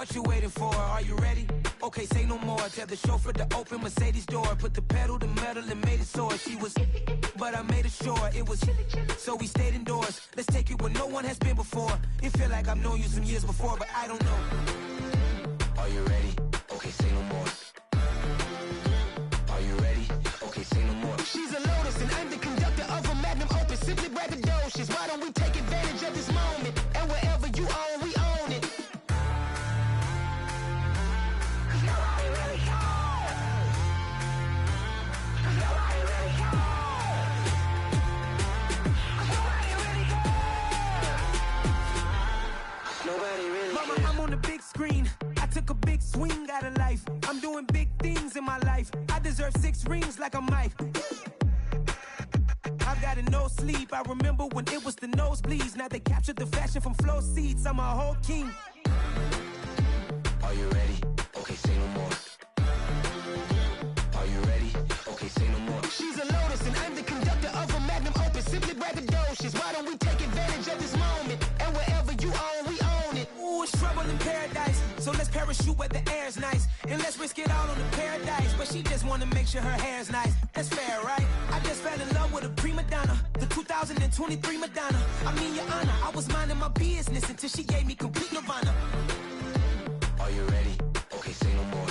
What you waiting for? Are you ready? Okay, say no more. Tell the chauffeur to open Mercedes door. Put the pedal to metal and made it soar. She was, but I made it sure it was. So we stayed indoors. Let's take it where no one has been before. It feel like I've known you some years before, but I don't know. Are you ready? Okay, say no more. Are you ready? Okay, say no more. She's a Lotus and I'm the conductor of a magnum opus. Simply braggadocious. Why don't we take advantage of this moment? And wherever you own, we own it. Mama, I'm on the big screen. I took a big swing out of life. I'm doing big things in my life. I deserve 6 rings like a Mike. I've got no sleep. I remember when it was the nosebleeds. Now they captured the fashion from flow seats. I'm a whole king. Are you ready? Okay, say no more. Are you ready? Okay, say no more. She's a Lotus and I'm the conductor of a magnum opus. Simply braggadocious. Why don't we take advantage of this moment? And wherever you own, we own it. Ooh, it's trouble in paradise. So let's parachute where the air's nice. And let's risk it all on the paradise. But she just wanna make sure her hair's nice. That's fair, right? I just fell in love with a prima donna. The 2023 Madonna. I mean, your honor, I was minding my business until she gave me complete nirvana. Are you ready? Okay, say no more.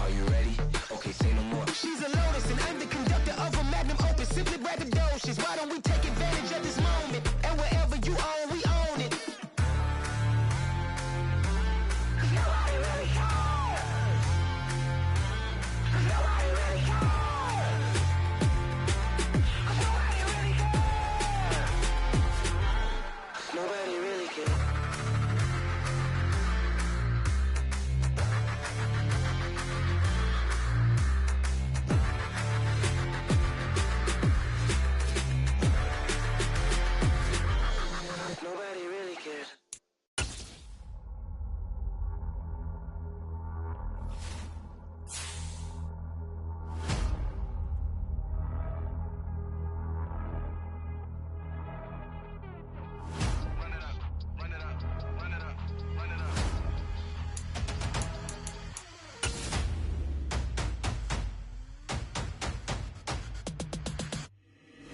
Are you ready? Okay, say no more. She's a Lotus and I'm the conductor of a magnum opus. Simply braggadocious. Why don't we take advantage of this moment? And wherever you own, we own it. Nobody really cares. Nobody really cares. Nobody really cares. Nobody really cares. Nobody really cares. Run it up, run it up, run it up, run it up.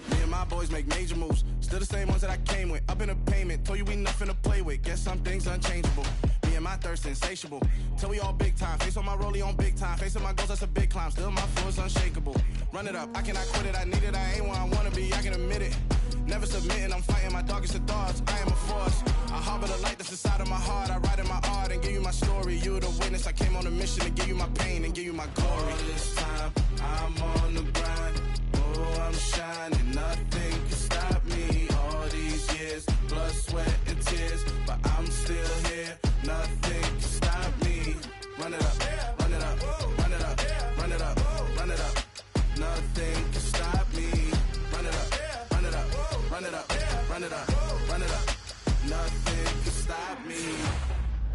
Me and my boys make major moves. Still the same ones that I came with. Up in a payment, told you we nothing to play with. Guess some things unchangeable. Me and my thirst insatiable. Till we all big time. Face on my rollie on big time. Facing my goals, that's a big climb. Still my flow is unshakable. Run it up, I cannot quit it. I need it, I ain't where I wanna be. I can admit it. Never submitting, I'm fighting my darkest of thoughts. I am a force. I harbor the light that's inside of my heart. I write in my art and give you my story. You the witness. I came on a mission to give you my pain and give you my glory. All this time, I'm on the grind. Oh, I'm shining. Nothing can stop me. All these years, blood, sweat, and tears. But I'm still here. Nothing can stop me. Run it up, run it up, run it up, run it up, run it up. Nothing can stop me. Run it up, run it up, run it up, run it up, run it up. Nothing can stop me.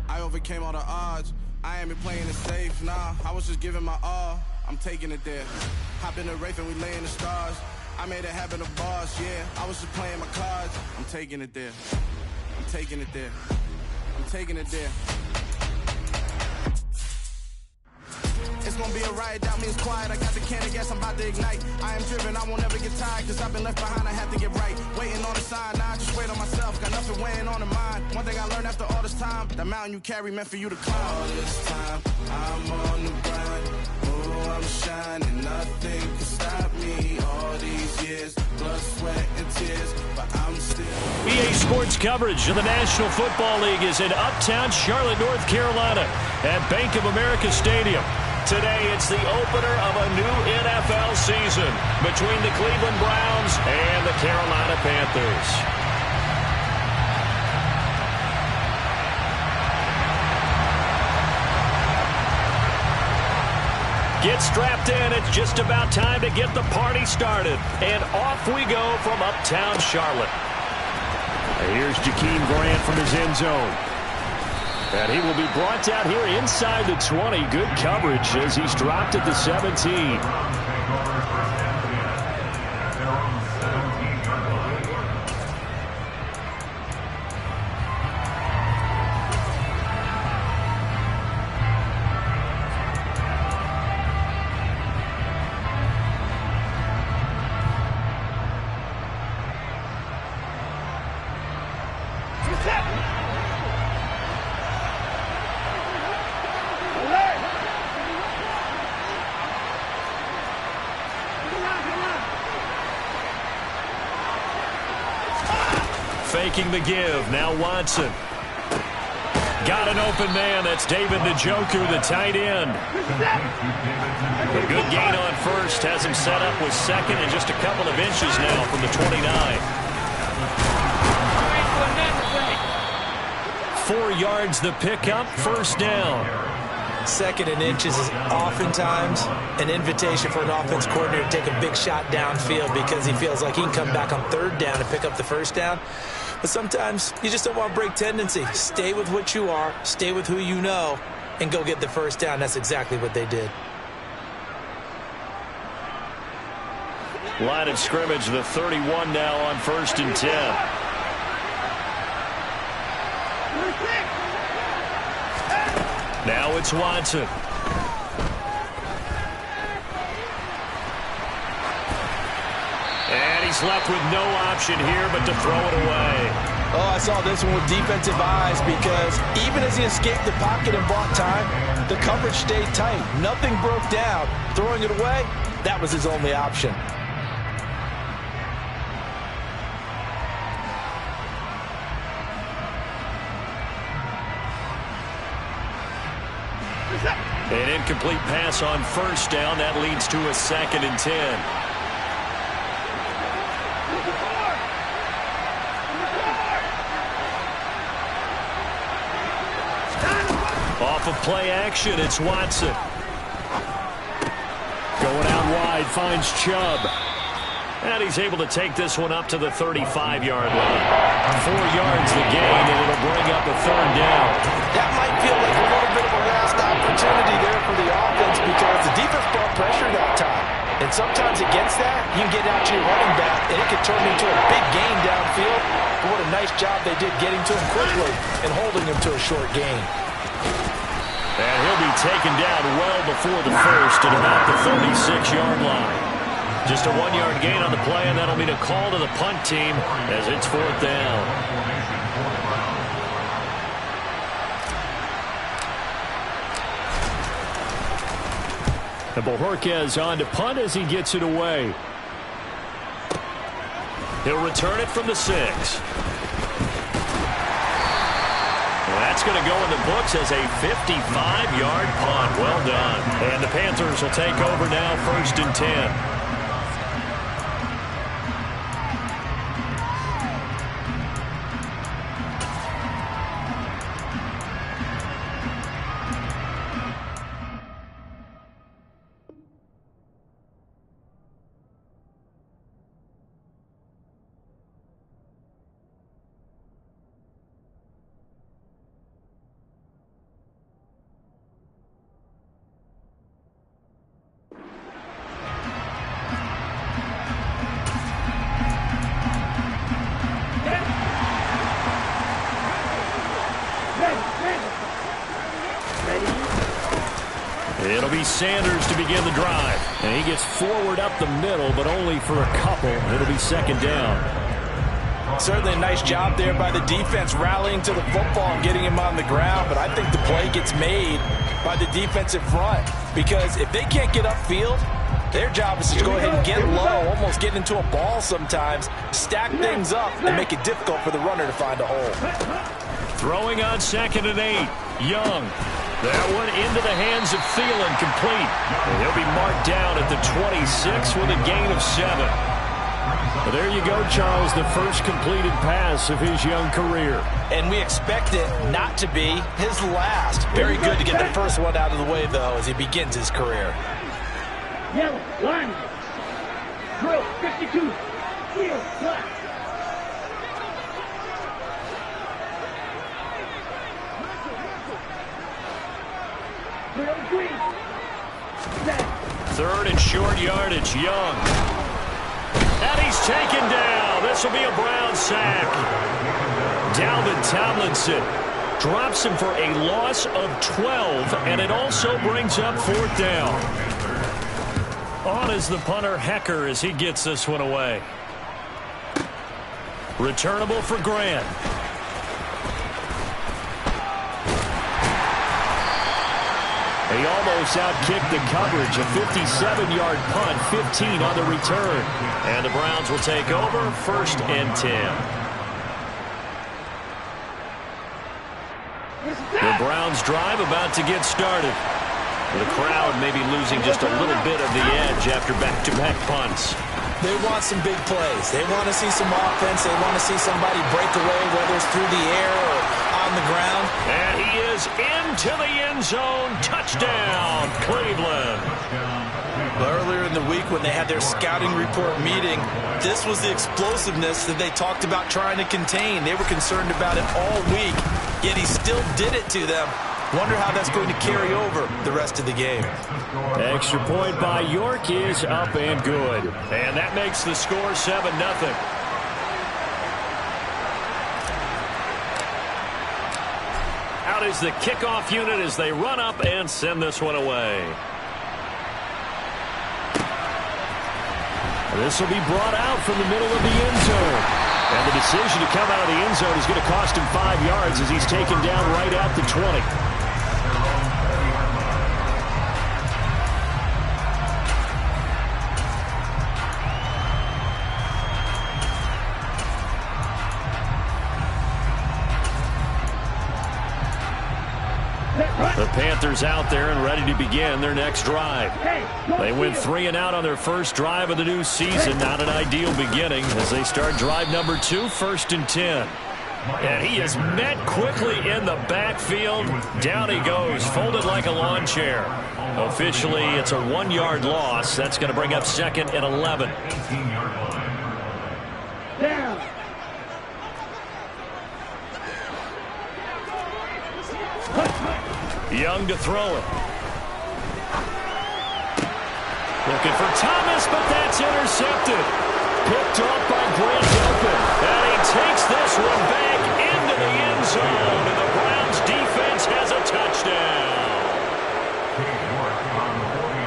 I overcame all the odds. I ain't been playing it safe, nah. I was just giving my all. I'm taking it there. Hop in the Wraith and we lay in the stars. I made it happen to boss, yeah. I was just playing my cards. I'm taking it there. I'm taking it there. I'm taking it there. It's gonna be a riot, doubt me it's quiet. I got the can of gas, I'm about to ignite. I am driven, I won't ever get tired. Cause I've been left behind, I have to get right. Waiting on the sign, now I just wait on myself. Got nothing weighing on the mind. One thing I learned after all this time, the mountain you carry meant for you to climb. All this time, I'm on the grind. Oh, I'm shining, nothing can stop me. All these years, blood, sweat, and tears. But I'm still... EA Sports coverage of the National Football League is in Uptown Charlotte, North Carolina at Bank of America Stadium. Today, it's the opener of a new NFL season between the Cleveland Browns and the Carolina Panthers. Get strapped in. It's just about time to get the party started. And off we go from Uptown Charlotte. Here's Jakeem Grant from his end zone. And he will be brought down here inside the 20. Good coverage as he's dropped at the 17. faking the give. Now Watson. Got an open man. That's David Njoku, the tight end. A good gain on first. Has him set up with second and just a couple of inches now from the 29. 4 yards the pickup. First down. Second and inches is oftentimes an invitation for an offense coordinator to take a big shot downfield because he feels like he can come back on third down and pick up the first down. But sometimes you just don't want to break tendency. Stay with what you are, stay with who you know, and go get the first down. That's exactly what they did. Line of scrimmage, the 31 now on 1st and 10. Now it's Watson. And he's left with no option here but to throw it away. Oh, I saw this one with defensive eyes because even as he escaped the pocket and bought time, the coverage stayed tight. Nothing broke down. Throwing it away, that was his only option. An incomplete pass on first down. That leads to a 2nd and 10. Off of play action, it's Watson. Going out wide, finds Chubb. And he's able to take this one up to the 35-yard line. 4 yards the gain, and it'll bring up a 3rd down. That might feel like a little bit of a lost opportunity there for the offense because the defense brought pressure that time. And sometimes against that, you can get out to your running back, and it can turn into a big gain downfield. But what a nice job they did getting to him quickly and holding him to a short gain. And he'll be taken down well before the first at about the 36-yard line. Just a 1-yard gain on the play, and that'll mean a call to the punt team as it's 4th down. And Bojorquez on to punt as he gets it away. He'll return it from the 6. That's going to go in the books as a 55-yard punt. Well done. And the Panthers will take over now, 1st and 10. It'll be Sanders to begin the drive. And he gets forward up the middle, but only for a couple. It'll be 2nd down. Certainly a nice job there by the defense rallying to the football and getting him on the ground. But I think the play gets made by the defensive front. Because if they can't get upfield, their job is to go ahead and get low, almost get into a ball sometimes, stack things up, and make it difficult for the runner to find a hole. Throwing on 2nd and 8. Young. That one into the hands of Thielen, complete. And he'll be marked down at the 26 with a gain of 7. Well, there you go, Charles, the first completed pass of his young career. And we expect it not to be his last. Very good to get the first one out of the way, though, as he begins his career. Yellow, line. Drill, 52. Field, black. Third and short yardage, Young. And he's taken down. This will be a Brown sack. Dalvin Tomlinson drops him for a loss of 12, and it also brings up 4th down. On is the punter, Hecker, as he gets this one away. Returnable for Grant. He almost outkicked the coverage. A 57-yard punt, 15 on the return. And the Browns will take over, 1st and 10. The Browns drive about to get started. The crowd may be losing just a little bit of the edge after back-to-back punts. They want some big plays. They want to see some offense. They want to see somebody break away, whether it's through the air or on the ground. And he is into the end zone. Touchdown, Cleveland. Earlier in the week when they had their scouting report meeting, this was the explosiveness that they talked about trying to contain. They were concerned about it all week, yet he still did it to them. Wonder how that's going to carry over the rest of the game. Extra point by York is up and good. And that makes the score 7-0. Out is the kickoff unit as they run up and send this one away. This will be brought out from the middle of the end zone. And the decision to come out of the end zone is going to cost him 5 yards as he's taken down right at the 20. The Panthers out there and ready to begin their next drive. They went 3 and out on their first drive of the new season. Not an ideal beginning as they start drive number 2, 1st and 10. And he is met quickly in the backfield. Down he goes, folded like a lawn chair. Officially, it's a 1-yard loss. That's going to bring up 2nd and 11. Down. Young to throw it. Looking for Thomas, but that's intercepted. Picked off by Grant Delpit. And he takes this one back into the end zone. And the Browns defense has a touchdown.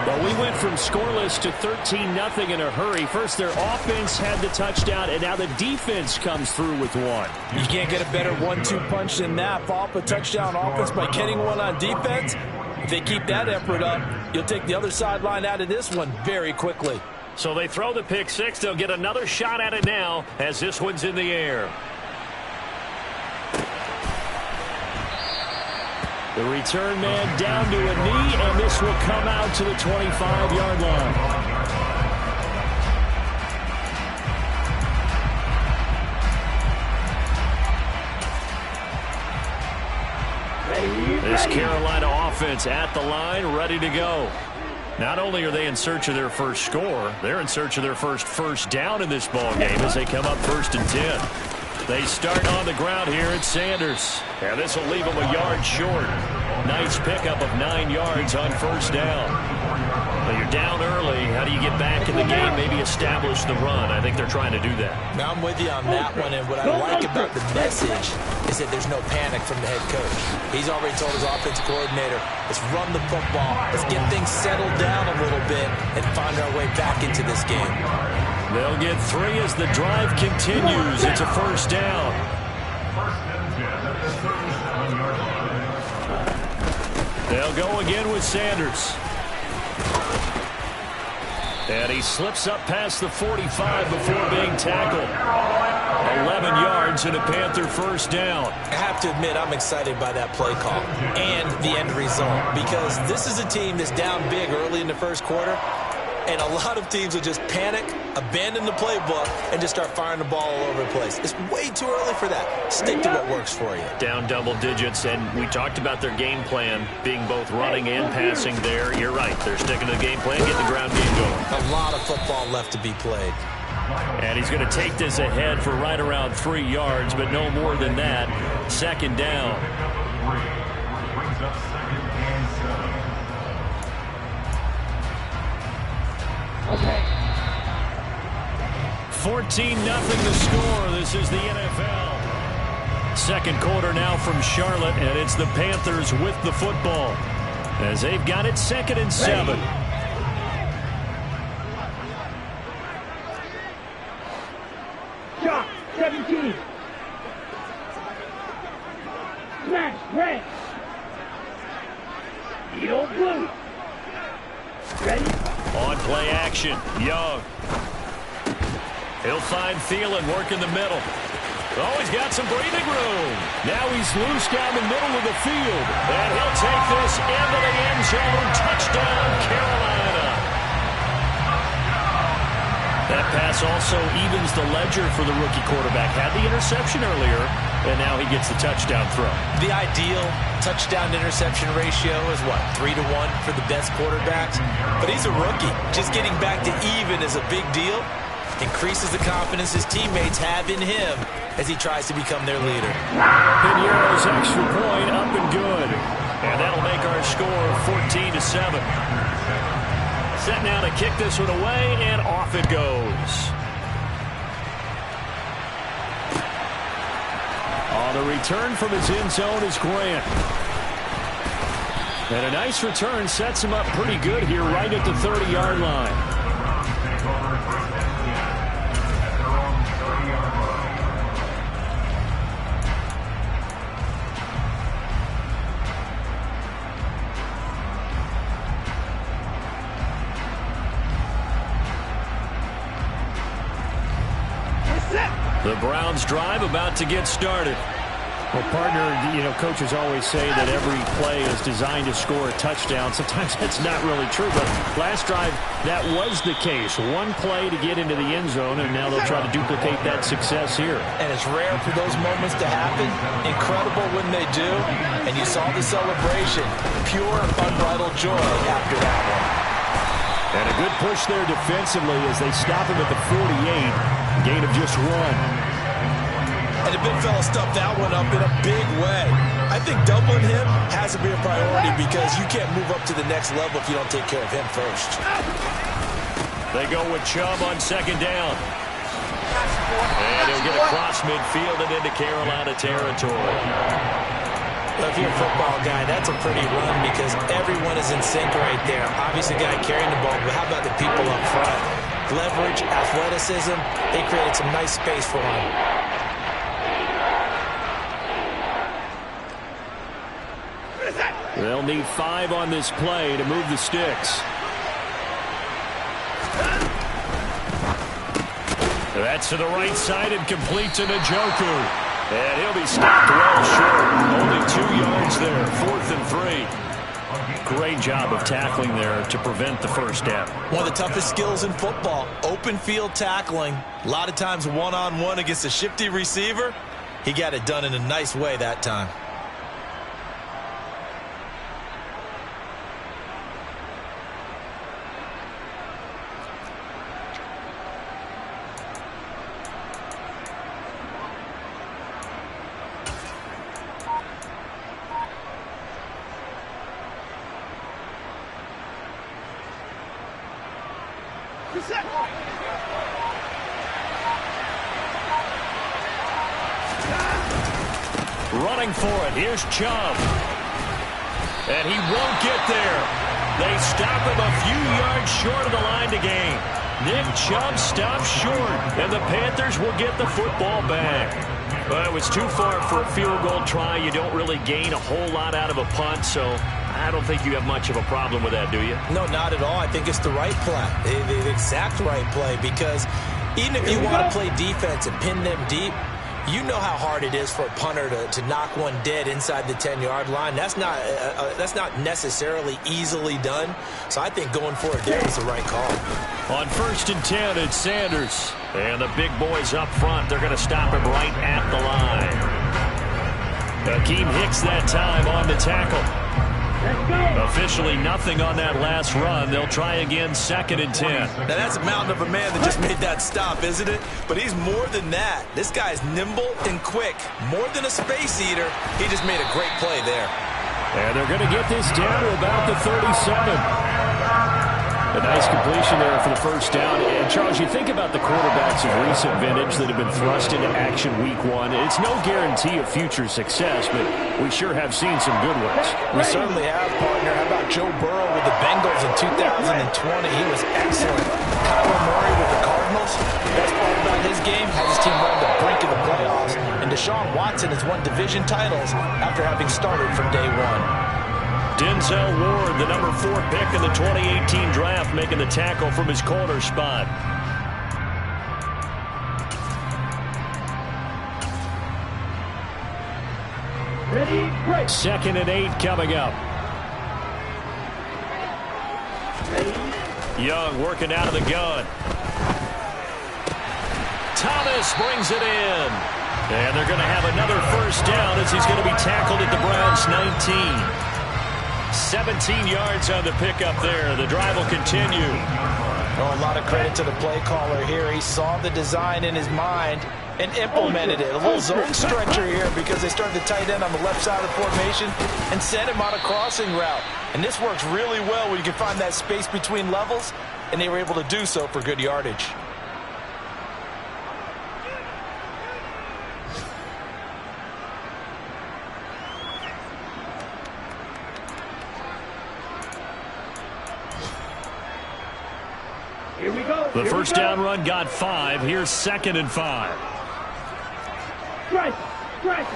Well, we went from scoreless to 13-0 in a hurry. First, their offense had the touchdown, and now the defense comes through with one. You can't get a better 1-2 punch than that. Follow up a touchdown offense by getting one on defense. If they keep that effort up, you'll take the other sideline out of this one very quickly. So they throw the pick six. They'll get another shot at it now as this one's in the air. The return man down to a knee, and this will come out to the 25-yard line. This Carolina offense at the line, ready to go. Not only are they in search of their first score, they're in search of their first down in this ball game as they come up 1st and 10. They start on the ground here at Sanders. And this will leave them a yard short. Nice pickup of 9 yards on 1st down. Well, you're down early. How do you get back in the game, maybe establish the run? I think they're trying to do that. Now I'm with you on that one, and what I like about the message is that there's no panic from the head coach. He's already told his offensive coordinator, let's run the football, let's get things settled down a little bit, and find our way back into this game. They'll get 3 as the drive continues. It's a 1st down. They'll go again with Sanders. And he slips up past the 45 before being tackled. 11 yards and a Panther 1st down. I have to admit, I'm excited by that play call and the end result, because this is a team that's down big early in the first quarter, and a lot of teams will just panic, abandon the playbook, and just start firing the ball all over the place. It's way too early for that. Stick to what works for you. Down double digits, and we talked about their game plan being both running and passing there. You're right. They're sticking to the game plan, getting the ground game going. A lot of football left to be played. And he's going to take this ahead for right around 3 yards, but no more than that. 2nd down. 14-0 the score. This is the NFL. Second quarter now from Charlotte, and it's the Panthers with the football as they've got it 2nd and 7. Shot, 17. Smash, red. Yield blue. Ready? On play action, Young. He'll find Thielen working the middle. Oh, he's got some breathing room. Now he's loose down the middle of the field. And he'll take this into the end zone. Touchdown, Carolina. That pass also evens the ledger for the rookie quarterback. Had the interception earlier, and now he gets the touchdown throw. The ideal touchdown-interception ratio is, what, 3-1 for the best quarterbacks? But he's a rookie. Just getting back to even is a big deal. Increases the confidence his teammates have in him as he tries to become their leader. Piñeiro's extra point up and good. And that'll make our score 14-7. Set now to kick this one away, and off it goes. On the return from his end zone is Grant. And a nice return sets him up pretty good here right at the 30-yard line. The Browns drive about to get started. Well, partner, coaches always say that every play is designed to score a touchdown. Sometimes that's not really true, but last drive, that was the case. One play to get into the end zone, and now they'll try to duplicate that success here. And it's rare for those moments to happen. Incredible when they do. And you saw the celebration. Pure, unbridled joy after that one. And a good push there defensively as they stop him at the 48. Gain of just 1. And the big fella stuffed that one up in a big way. I think doubling him has to be a priority because you can't move up to the next level if you don't take care of him first. They go with Chubb on second down. And he'll get across midfield and into Carolina territory. Well, if you're a football guy, that's a pretty run because everyone is in sync right there. Obviously, the guy carrying the ball, but how about the people up front? Leverage, athleticism, they created some nice space for him. They'll need 5 on this play to move the sticks. That's to the right side and complete to Njoku. And he'll be stopped well short. Only 2 yards there, 4th and 3. Great job of tackling there to prevent the first down. One of the toughest skills in football, open field tackling. A lot of times one-on-one against a shifty receiver. He got it done in a nice way that time. Running for it. Here's Chubb. And he won't get there. They stop him a few yards short of the line to gain. Nick Chubb stops short, and the Panthers will get the football back. Well, it was too far for a field goal try. You don't really gain a whole lot out of a punt, so I don't think you have much of a problem with that, do you? No, not at all. I think it's the right play, the exact right play, because even if you want to play defense and pin them deep, you know how hard it is for a punter to knock one dead inside the 10-yard line. That's not necessarily easily done. So I think going for it there is the right call. On 1st and 10, it's Sanders. And the big boys up front, they're going to stop him right at the line. Akeem Hicks that time on the tackle. Officially nothing on that last run. They'll try again 2nd and 10. Now that's a mountain of a man that just made that stop, isn't it? But he's more than that. This guy's nimble and quick. More than a space eater. He just made a great play there. And they're going to get this down to about the 37. A nice completion there for the first down. And, Charles, you think about the quarterbacks of recent vintage that have been thrust into action week 1. It's no guarantee of future success, but we sure have seen some good ones. We certainly have, partner. How about Joe Burrow with the Bengals in 2020? He was excellent. Kyler Murray with the Cardinals. The best part about his game has his team on the brink of the playoffs. And Deshaun Watson has won division titles after having started from day 1. Denzel Ward, the number 4 pick in the 2018 draft, making the tackle from his corner spot. Ready, break. 2nd and 8 coming up. Ready. Young working out of the gun. Thomas brings it in. And they're going to have another first down as he's going to be tackled at the Browns' 19. 17 yards on the pickup there. The drive will continue. Oh, a lot of credit to the play caller here. He saw the design in his mind and implemented it. A little zone stretcher here because they started the tight end on the left side of the formation and sent him on a crossing route. And this works really well when you can find that space between levels, and they were able to do so for good yardage. Here we go. The first down run got 5. Here's 2nd and 5. Strike. Strike.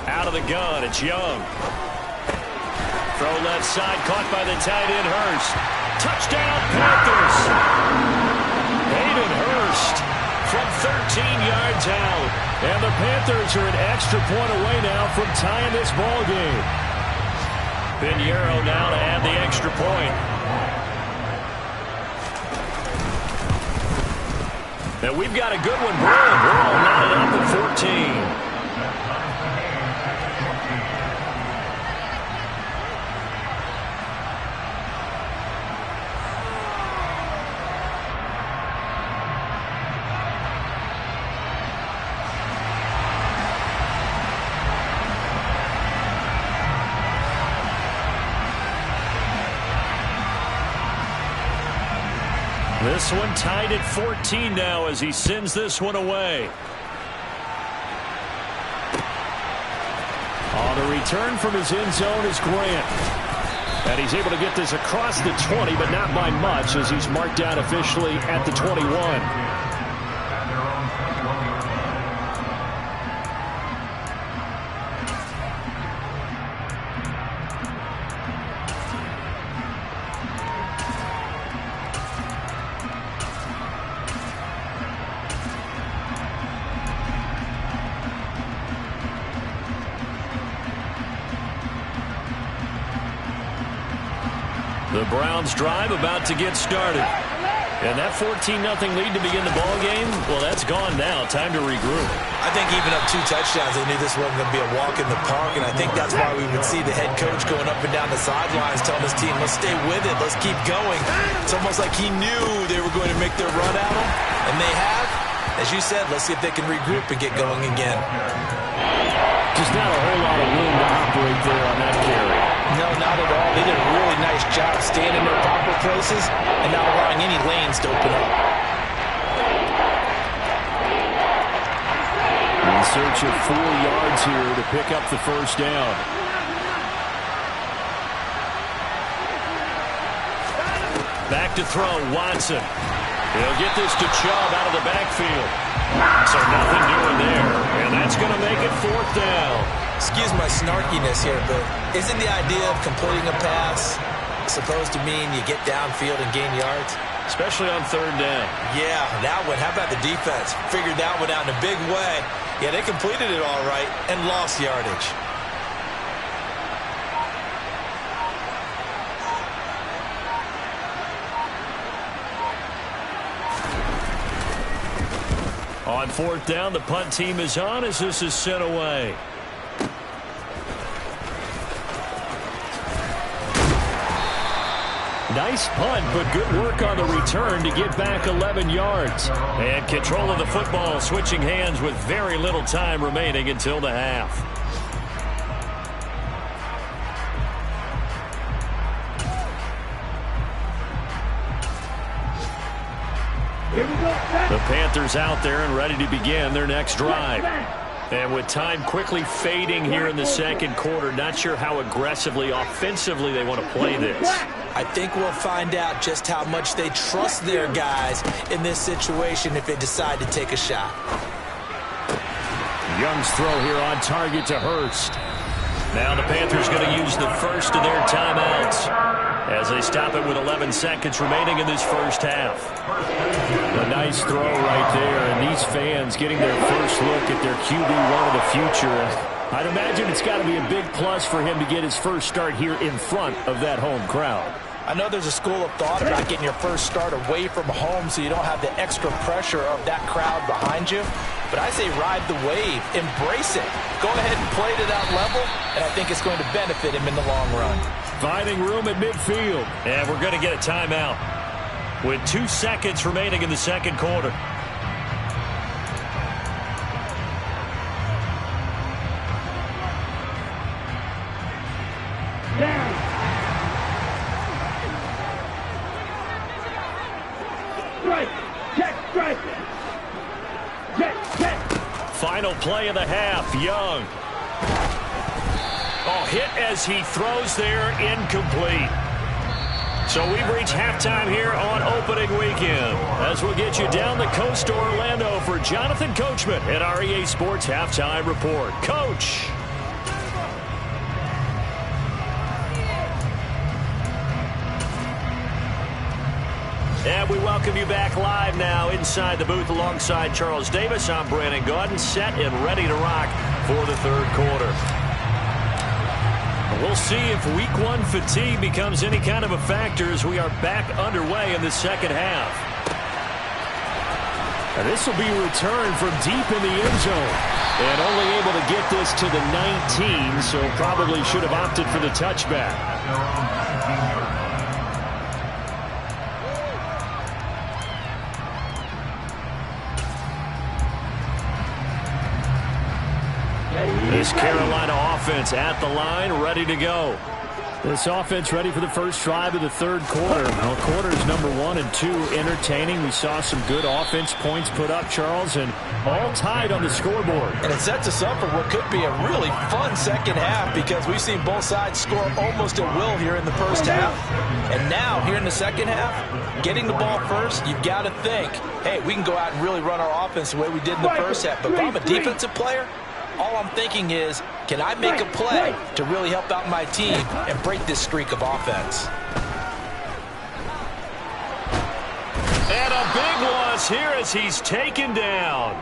Out of the gun, it's Young. Throw left side, caught by the tight end, Hurst. Touchdown, Panthers. Hayden Hurst from 13 yards out. And the Panthers are an extra point away now from tying this ball game. Pinheiro now to add the extra point. And we've got a good one brewing. We're all knotted up at 14. This one tied at 14 now as he sends this one away. On the return from his end zone is Grant. And he's able to get this across the 20, but not by much as he's marked down officially at the 21. The Browns drive about to get started. And that 14-0 lead to begin the ball game, well, that's gone now. Time to regroup. I think even up 2 touchdowns, they knew this wasn't going to be a walk in the park, and I think that's why we would see the head coach going up and down the sidelines telling his team, let's stay with it, let's keep going. It's almost like he knew they were going to make their run at him, and they have. As you said, let's see if they can regroup and get going again. Just not a whole lot of room to operate there on that carry. No, not at all. They did a really nice job staying in their proper places and not allowing any lanes to open up. In search of 4 yards here to pick up the first down. Back to throw, Watson. He'll get this to Chubb out of the backfield. So nothing doing there. And that's going to make it 4th down. Excuse my snarkiness here, but isn't the idea of completing a pass supposed to mean you get downfield and gain yards? Especially on 3rd down. Yeah, that one. How about the defense? Figured that one out in a big way. Yeah, they completed it all right and lost yardage. On 4th down, the punt team is on as this is sent away. Nice punt, but good work on the return to get back 11 yards. And control of the football, switching hands with very little time remaining until the half. Here we go. The Panthers out there and ready to begin their next drive. And with time quickly fading here in the 2nd quarter, not sure how aggressively, offensively they want to play this. I think we'll find out just how much they trust their guys in this situation if they decide to take a shot. Young's throw here on target to Hurst. Now the Panthers going to use the first of their timeouts. as they stop it with 11 seconds remaining in this first half. A nice throw right there, and these fans getting their first look at their QB1 of the future. I'd imagine it's got to be a big plus for him to get his first start here in front of that home crowd. I know there's a school of thought about getting your first start away from home so you don't have the extra pressure of that crowd behind you. But I say ride the wave, embrace it. Go ahead and play to that level, and I think it's going to benefit him in the long run. Finding room at midfield. And we're going to get a timeout with 2 seconds remaining in the second quarter. Down. Strike. Check. Strike. Check. Final play of the half. Young. Oh, hit as he throws there, incomplete. So we've reached halftime here on opening weekend, as we'll get you down the coast to Orlando for Jonathan Coachman at our EA Sports Halftime Report. Coach. And we welcome you back live now inside the booth alongside Charles Davis. I'm Brandon Gaudin, set and ready to rock for the third quarter. We'll see if week one fatigue becomes any kind of a factor as we are back underway in the second half. And this will be a return from deep in the end zone. And only able to get this to the 19, so probably should have opted for the touchback. This Carolina offense at the line, ready to go. This offense ready for the first drive of the third quarter. Well, quarters number 1 and 2 entertaining. We saw some good offense points put up, Charles, and all tied on the scoreboard. And it sets us up for what could be a really fun second half because we've seen both sides score almost at will here in the first half. And now, here in the second half, getting the ball first, you've got to think, hey, we can go out and really run our offense the way we did in the first half. But if I'm a defensive player, all I'm thinking is, can I make a play to really help out my team and break this streak of offense? And a big loss here as he's taken down.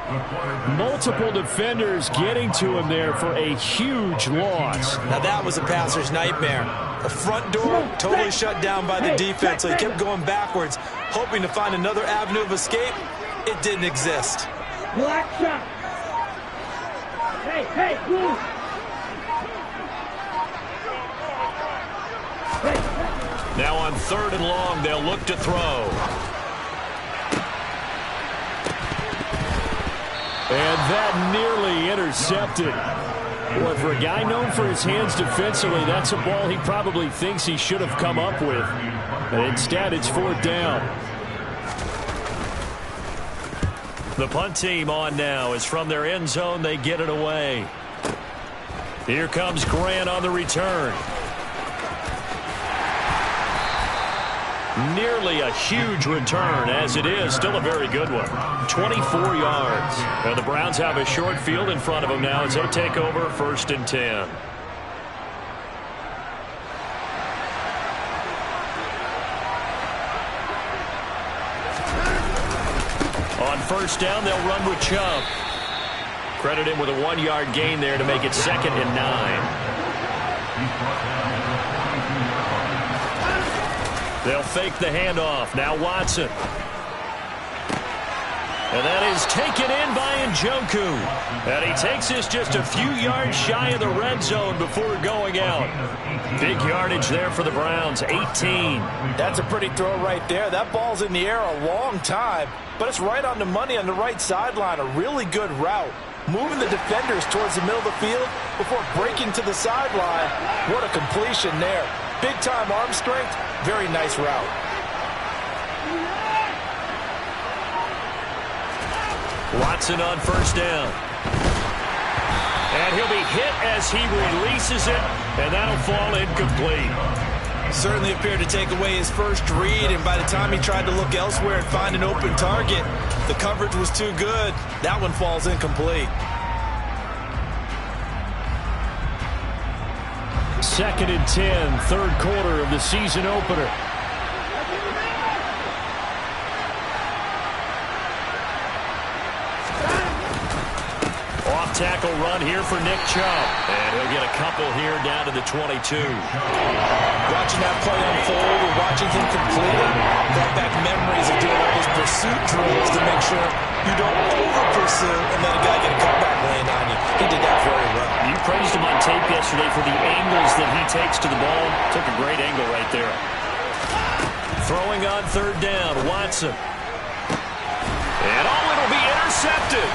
Multiple defenders getting to him there for a huge loss. Now that was a passer's nightmare. The front door totally shut down by the defense, so he kept going backwards, hoping to find another avenue of escape. It didn't exist. Black shot. Hey, move. Now on 3rd and long, they'll look to throw. And that nearly intercepted. Boy, for a guy known for his hands defensively, that's a ball he probably thinks he should have come up with. But instead, it's 4th down. The punt team on now is from their end zone. They get it away. Here comes Grant on the return. Nearly a huge return, as it is. Still a very good one. 24 yards. And the Browns have a short field in front of them now as they take over 1st and 10. On 1st down, they'll run with Chubb. Credit him with a 1-yard gain there to make it 2nd and 9. They'll fake the handoff. Now Watson. And that is taken in by Njoku. And he takes this just a few yards shy of the red zone before going out. Big yardage there for the Browns, 18. That's a pretty throw right there. That ball's in the air a long time, but it's right on the money on the right sideline. A really good route. Moving the defenders towards the middle of the field before breaking to the sideline. What a completion there. Big-time arm strength. Very nice route. Watson on 1st down. And he'll be hit as he releases it, and that'll fall incomplete. Certainly appeared to take away his first read, and by the time he tried to look elsewhere and find an open target, the coverage was too good. That one falls incomplete. 2nd and 10, third quarter of the season opener. Tackle run here for Nick Chubb. And he'll get a couple here down to the 22. Watching that play unfold, we're watching him complete it. Brought back memories of doing all those pursuit drills to make sure you don't over-pursue and let a guy get a cutback lane on you. He did that very well. You praised him on tape yesterday for the angles that he takes to the ball. Took a great angle right there. Throwing on third down, Watson. And it'll be intercepted.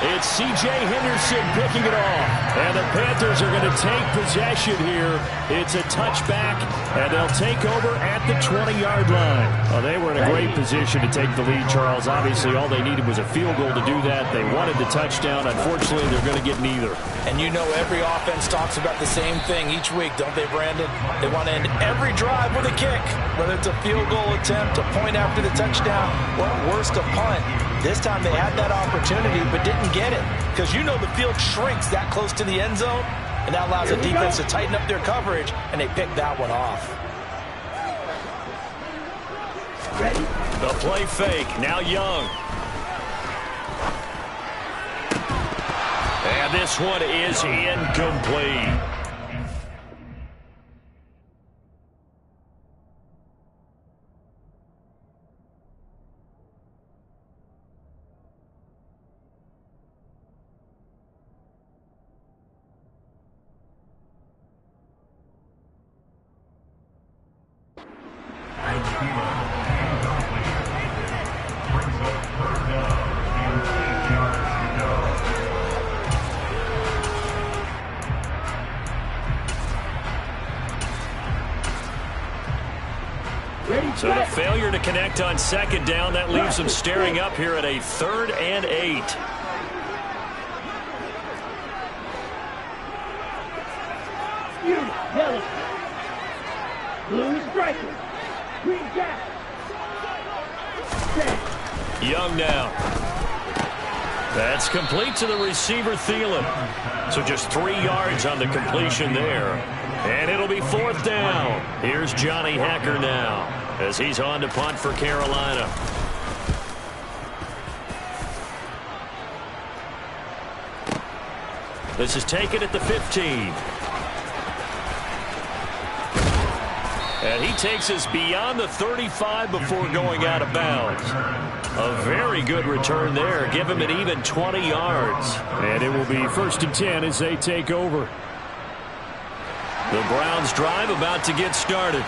It's C.J. Henderson picking it off. And the Panthers are going to take possession here. It's a touchback, and they'll take over at the 20-yard line. Well, they were in a great position to take the lead, Charles. Obviously, all they needed was a field goal to do that. They wanted the touchdown. Unfortunately, they're going to get neither. And you know every offense talks about the same thing each week, don't they, Brandon? They want to end every drive with a kick, whether it's a field goal attempt, a point after the touchdown, or worst, a punt. This time they had that opportunity but didn't get it because you know the field shrinks that close to the end zone, and that allows the defense to tighten up their coverage, and they picked that one off. Ready? The play fake, now Young. And this one is incomplete. So the failure to connect on second down, that leaves them staring up here at a 3rd and 8. Yellow. Blue striker. Green cap. Young now. That's complete to the receiver, Thielen. So just 3 yards on the completion there. And it'll be 4th down. Here's Johnny Hacker now as he's on to punt for Carolina. This is taken at the 15. And he takes us beyond the 35 before going out of bounds. A very good return there. Give him an even 20 yards. And it will be 1st and 10 as they take over. The Browns drive about to get started.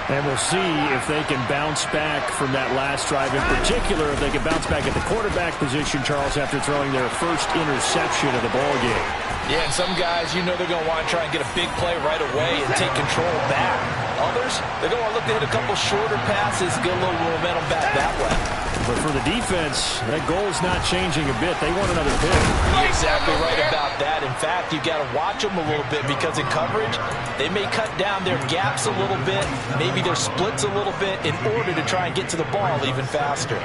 And we'll see if they can bounce back from that last drive. In particular, if they can bounce back at the quarterback position, Charles, after throwing their first interception of the ballgame. Yeah, and some guys, you know they're going to want to try and get a big play right away and take control back. Others, they're going to look to hit a couple shorter passes, get a little momentum back that way. But for the defense, that goal's not changing a bit. They want another pick. You're exactly right about that. In fact, you got to watch them a little bit because in coverage, they may cut down their gaps a little bit, maybe their splits a little bit in order to try and get to the ball even faster.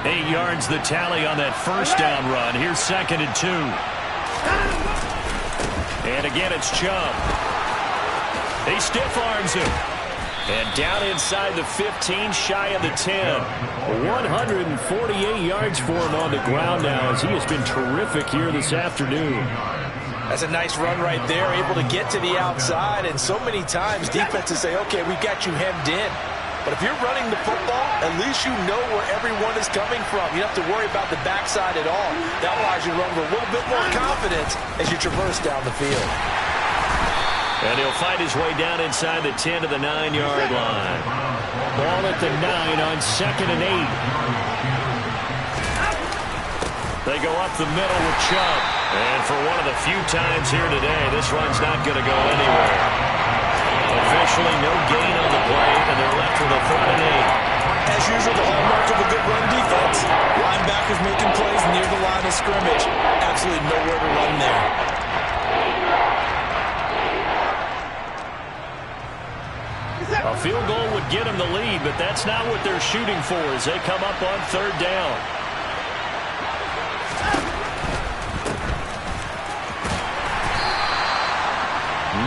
8 yards the tally on that first down run. Here's 2nd and 2. And again, it's Chubb. He stiff arms him. And down inside the 15, shy of the 10. 148 yards for him on the ground now as he has been terrific here this afternoon. That's a nice run right there, able to get to the outside. And so many times defenses say, okay, we've got you hemmed in. But if you're running the football, at least you know where everyone is coming from. You don't have to worry about the backside at all. That allows you to run with a little bit more confidence as you traverse down the field. And he'll find his way down inside the 10 to the 9-yard line. Ball at the 9 on 2nd and 8. They go up the middle with Chubb. And for one of the few times here today, this run's not going to go anywhere. Officially no gain on the play, and they're left with a 3rd and 8. As usual, the hallmark of a good run defense. Linebackers making plays near the line of scrimmage. Absolutely nowhere to run there. A field goal would get them the lead, but that's not what they're shooting for as they come up on 3rd down.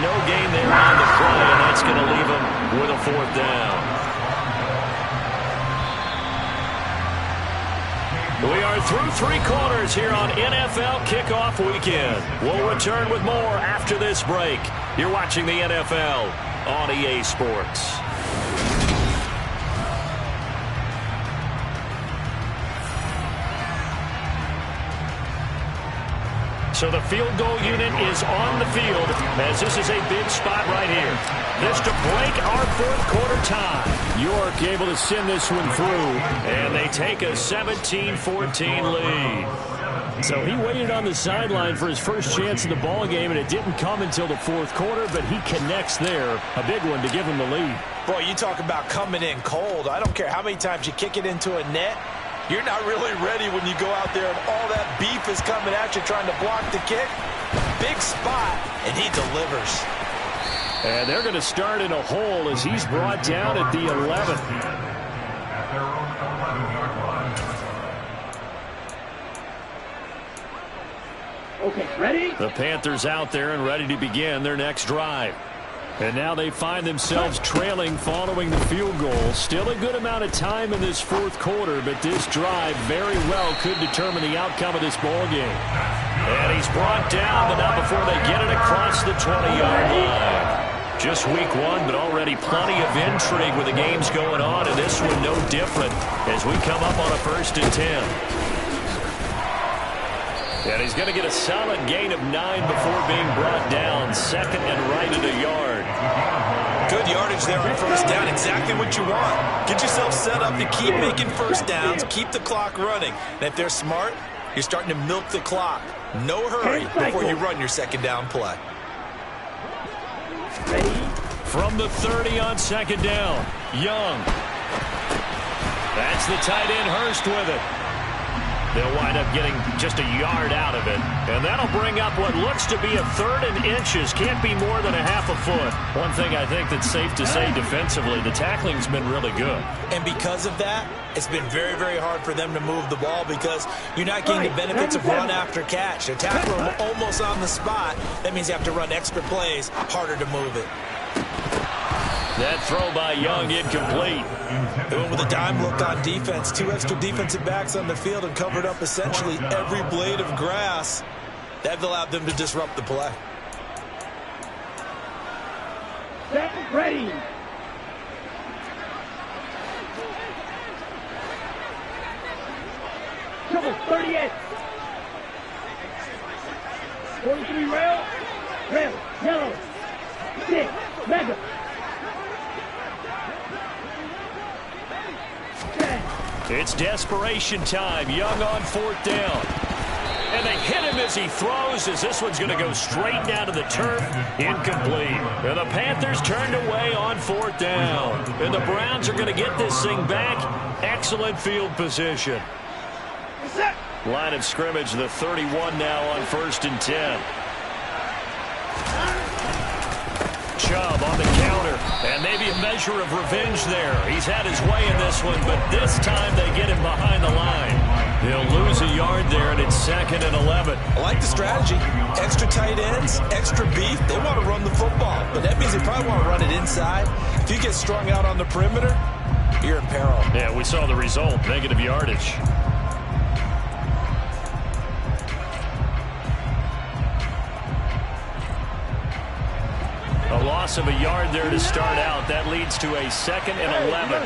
no gain there on the play, and that's going to leave them with a 4th down. We are through 3 quarters here on NFL Kickoff Weekend. We'll return with more after this break. You're watching the NFL on EA Sports. So the field goal unit is on the field as this is a big spot right here. This to break our 4th quarter tie. York able to send this one through. And they take a 17-14 lead. So he waited on the sideline for his first chance in the ball game, and it didn't come until the 4th quarter, but he connects there. A big one to give him the lead. Boy, you talk about coming in cold. I don't care how many times you kick it into a net. You're not really ready when you go out there and all that beef is coming at you trying to block the kick. Big spot, and he delivers. And they're going to start in a hole as he's brought down at the 11th. Okay, ready? The Panthers out there and ready to begin their next drive. And now they find themselves trailing following the field goal. Still a good amount of time in this 4th quarter, but this drive very well could determine the outcome of this ball game. And he's brought down, but not before they get it across the 20-yard line. Just week 1, but already plenty of intrigue with the games going on, and this one no different as we come up on a 1st and 10. And he's going to get a solid gain of 9 before being brought down. 2nd and right at a yard. Good yardage there on 1st down. Exactly what you want. Get yourself set up to keep making 1st downs. Keep the clock running. And if they're smart, you're starting to milk the clock. No hurry before you run your 2nd down play. Ready? From the 30 on 2nd down. Young. That's the tight end Hurst with it. They'll wind up getting just a yard out of it. And that'll bring up what looks to be a 3rd and inches. Can't be more than a half a foot. One thing I think that's safe to say defensively, the tackling's been really good. And because of that, it's been very, very hard for them to move the ball because you're not getting the benefits of run after catch. A tackle almost on the spot. That means you have to run extra plays, harder to move it. That throw by Young incomplete. They went with a dime look on defense. 2 extra defensive backs on the field and covered up essentially every blade of grass. That allowed them to disrupt the play. Set, ready. Triple 38. 43 rail. Rail. Yellow. 6. Mega. It's desperation time. Young on 4th down. And they hit him as he throws, as this one's going to go straight down to the turf. Incomplete. And the Panthers turned away on 4th down. And the Browns are going to get this thing back. Excellent field position. Line of scrimmage, the 31 now on 1st and 10. Chubb on the counter, and maybe a measure of revenge there. He's had his way in this one, but this time they get him behind the line. They'll lose a yard there, and it's 2nd and 11. I like the strategy. Extra tight ends, extra beef. They want to run the football, but that means they probably want to run it inside. If you get strung out on the perimeter, you're in peril. Yeah, we saw the result, negative yardage. A loss of a yard there to start out. That leads to a 2nd and 11.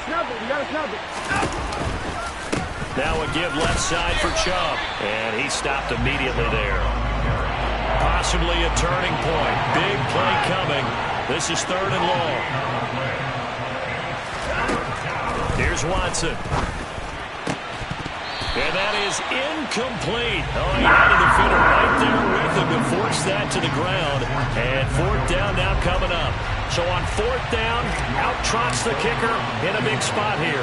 Now a give left side for Chubb. And he stopped immediately there. Possibly a turning point. Big play coming. This is 3rd and long. Here's Watson. And that is incomplete. Oh, he had a defender right there with him to force that to the ground. And 4th down now coming up. So on 4th down, out trots the kicker in a big spot here.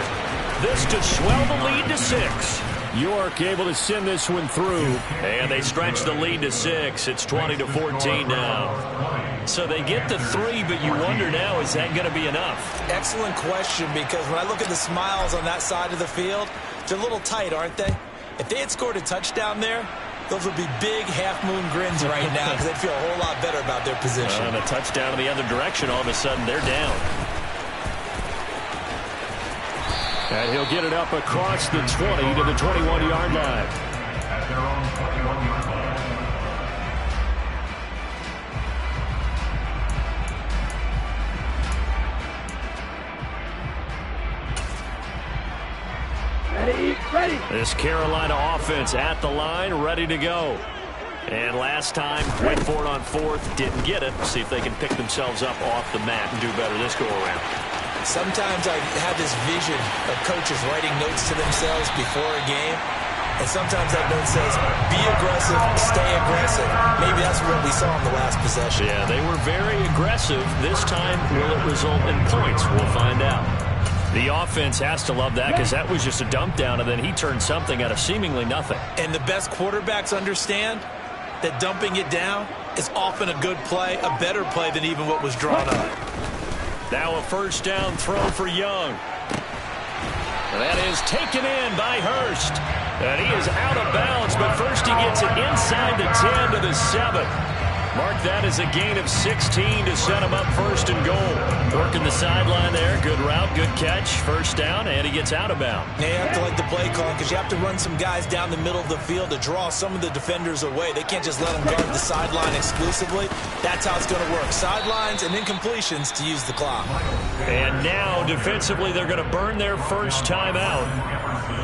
This to swell the lead to 6. York able to send this one through. And they stretch the lead to 6. It's 20-14 now. So they get the 3, but you wonder now, is that going to be enough? Excellent question, because when I look at the smiles on that side of the field, they're a little tight, aren't they? If they had scored a touchdown there, those would be big half-moon grins right now because they'd feel a whole lot better about their position. And a touchdown in the other direction, all of a sudden they're down. And he'll get it up across the 20 to the 21-yard line. At their own 21-yard line. Ready. This Carolina offense at the line, ready to go. And last time, went for it on fourth, didn't get it. See if they can pick themselves up off the mat and do better this go-around. Sometimes I have this vision of coaches writing notes to themselves before a game. And sometimes that note says, be aggressive, stay aggressive. Maybe that's what we saw in the last possession. Yeah, they were very aggressive. This time, will it result in points? We'll find out. The offense has to love that because that was just a dump down, and then he turned something out of seemingly nothing. And the best quarterbacks understand that dumping it down is often a good play, a better play than even what was drawn up. Now a first down throw for Young. That is taken in by Hurst. And he is out of bounds, but first he gets it inside the 10 to the 7. Mark that as a gain of 16 to set him up first and goal. Working the sideline there. Good route, good catch. First down, and he gets out of bounds. Now you have to like the play call because you have to run some guys down the middle of the field to draw some of the defenders away. They can't just let them guard the sideline exclusively. That's how it's going to work. Sidelines and incompletions to use the clock. And now, defensively, they're going to burn their first time out.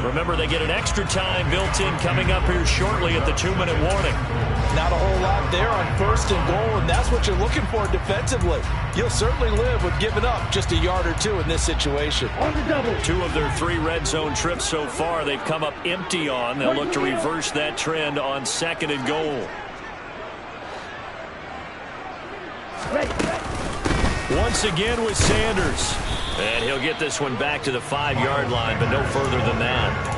Remember, they get an extra time built in coming up here shortly at the 2-minute warning. Not a whole lot there on first and goal, and that's what you're looking for defensively. You'll certainly live with giving up just a yard or two in this situation. On the double. 2 of their 3 red zone trips so far, they've come up empty on. They'll look to reverse that trend on 2nd and goal. Once again with Sanders. And he'll get this one back to the 5-yard line, but no further than that.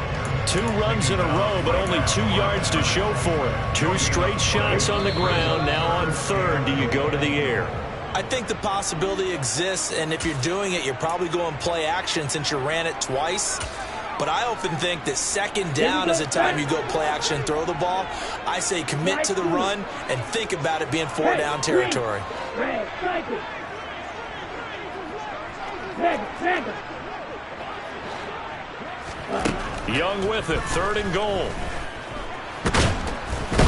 2 runs in a row, but only 2 yards to show for it. 2 straight shots on the ground. Now on 3rd, do you go to the air? I think the possibility exists, and if you're doing it, you're probably going play action since you ran it twice. But I often think that 2nd down is the time you go play action and throw the ball. I say commit to the run and think about it being 4-down territory. Young with it, 3rd and goal.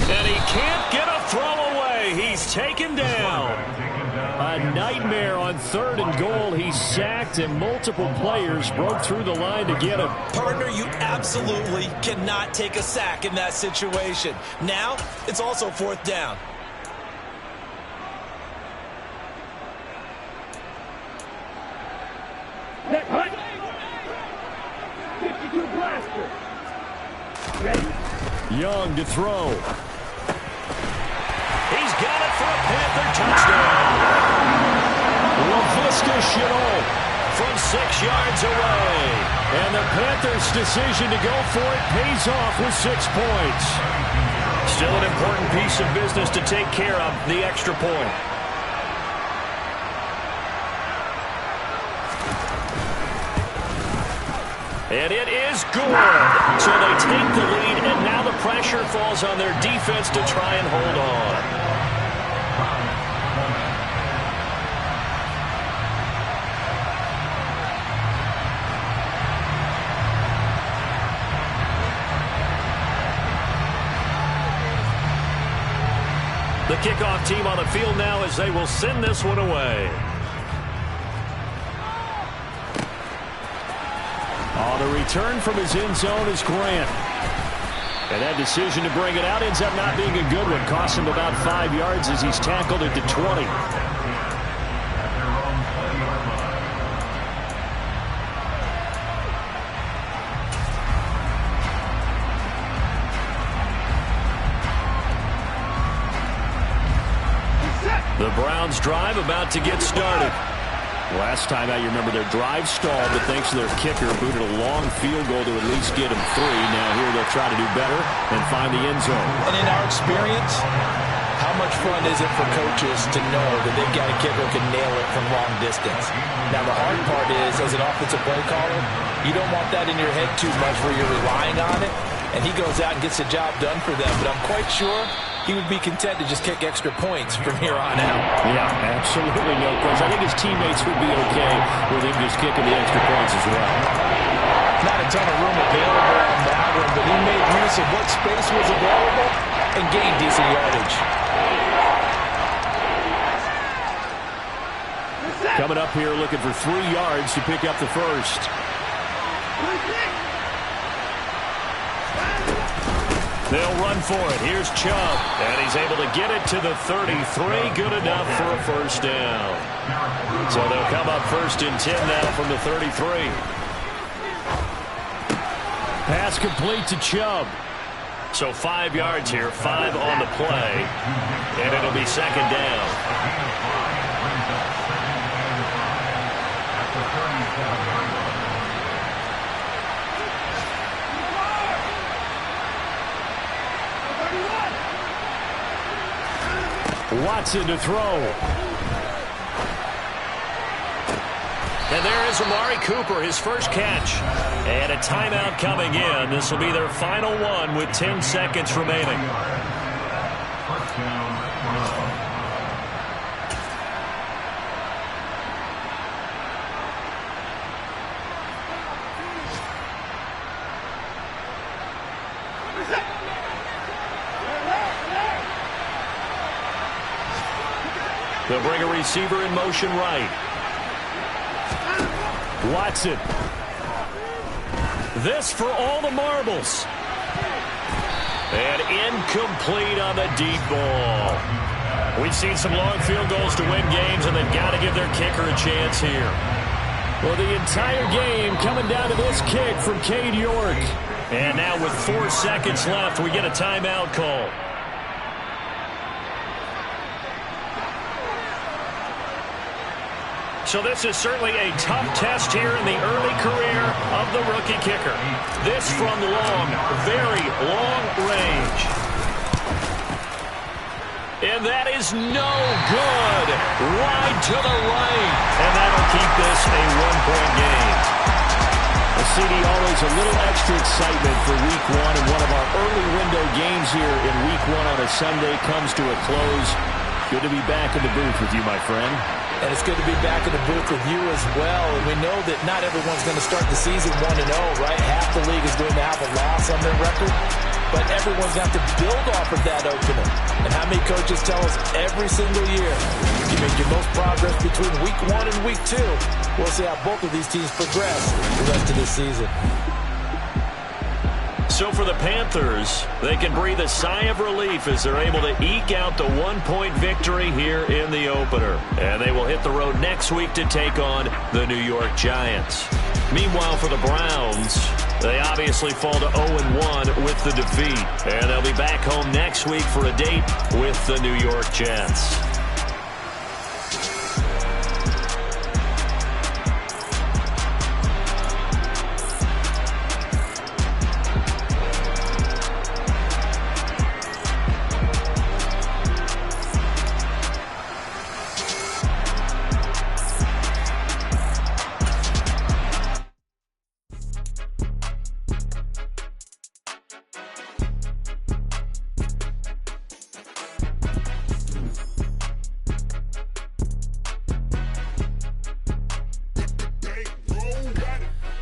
And he can't get a throw away. He's taken down. A nightmare on 3rd and goal. He's sacked, and multiple players broke through the line to get him. Partner, you absolutely cannot take a sack in that situation. Now, it's also 4th down. Set, hut. 52 blaster. Ready? Young to throw. He's got it for a Panther touchdown. LaVista Chenault from 6 yards away. And the Panthers' decision to go for it pays off with 6 points. Still an important piece of business to take care of, the extra point. And it is good. So they take the lead, and now the pressure falls on their defense to try and hold on. The kickoff team on the field now as they will send this one away. On the return from his end zone is Grant. And that decision to bring it out ends up not being a good one. Cost him about 5 yards as he's tackled at the 20. The Browns drive about to get started. Last time out, you remember their drive stalled, but thanks to their kicker, booted a long field goal to at least get them 3. Now here they'll try to do better and find the end zone. And in our experience, how much fun is it for coaches to know that they've got a kicker who can nail it from long distance? Now the hard part is, as an offensive play caller, you don't want that in your head too much where you're relying on it. and he goes out and gets the job done for them. But I'm quite sure he would be content to just kick extra points from here on out. Yeah, absolutely no question. I think his teammates would be okay with him just kicking the extra points as well. Not a ton of room available on that one, but he made use of what space was available and gained decent yardage. Coming up here looking for 3 yards to pick up the first. They'll run for it. Here's Chubb. And he's able to get it to the 33. Good enough for a first down. So they'll come up 1st and 10 now from the 33. Pass complete to Chubb. So 5 yards here, 5 on the play. And it'll be 2nd down. Watson to throw. And there is Amari Cooper, his first catch. And a timeout coming in. This will be their final one with 10 seconds remaining. They'll bring a receiver in motion right. Watson. This for all the marbles. And incomplete on the deep ball. We've seen some long field goals to win games, and they've got to give their kicker a chance here. Well, the entire game coming down to this kick from Cade York. And now with 4 seconds left, we get a timeout call. So this is certainly a tough test here in the early career of the rookie kicker. This from long, very long range. And that is no good. Wide to the right. And that'll keep this a 1-point game. CD, always a little extra excitement for Week 1. And one of our early window games here in Week 1 on a Sunday comes to a close. Good to be back in the booth with you, my friend. And it's good to be back in the booth with you as well. And we know that not everyone's going to start the season 1-0, right? Half the league is going to have a loss on their record. But everyone's got to build off of that opener. And how many coaches tell us every single year, you make your most progress between Week 1 and Week 2. We'll see how both of these teams progress the rest of this season. So for the Panthers, they can breathe a sigh of relief as they're able to eke out the 1-point victory here in the opener. And they will hit the road next week to take on the New York Giants. Meanwhile, for the Browns, they obviously fall to 0-1 with the defeat. And they'll be back home next week for a date with the New York Jets.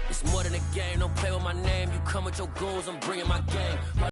It's more than a game, don't play with my name. You come with your goals, I'm bringing my game.